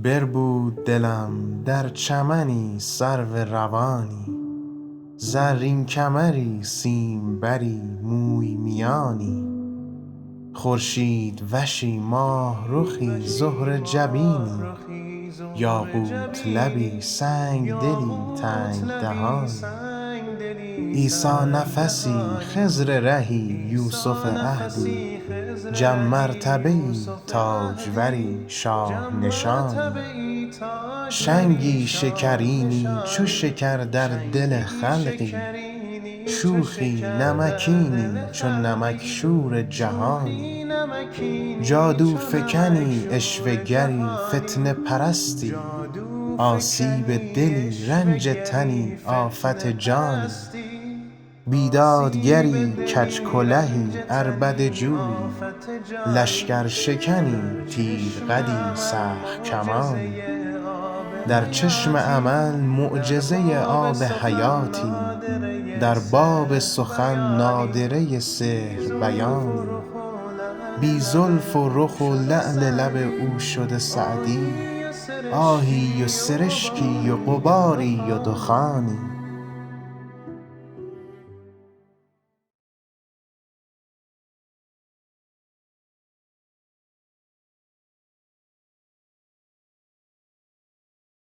بربود دلم در چمنی سرو روانی، زرین کمری سیمبری موی میانی، خورشید وشی ماه رخی زهره جبینی، یاقوت لبی سنگ دلی تنگ دهانی، عیسی نفسی خضر رهی یوسف عهدی، جم مرتبه ای تاجوری شاه نشانی، شنگی شکرینی چو شکر در دل خلقی، شوخی نمکینی چو نمک شور جهانی، جادوفکنی عشوه گری فتنه پرستی، آسیب دلی رنج تنی آفت جانی، بیدادگری کج کلهی عربده جویی، لشکرشکنی تیرقدی سخت کمانی، در چشم امل معجزه آب حیاتی، در باب سخن نادره سحر بیانی، بی زلف و رخ و لعل لب او شده سعدی، آهی و سرشکی و غباری و دخانی،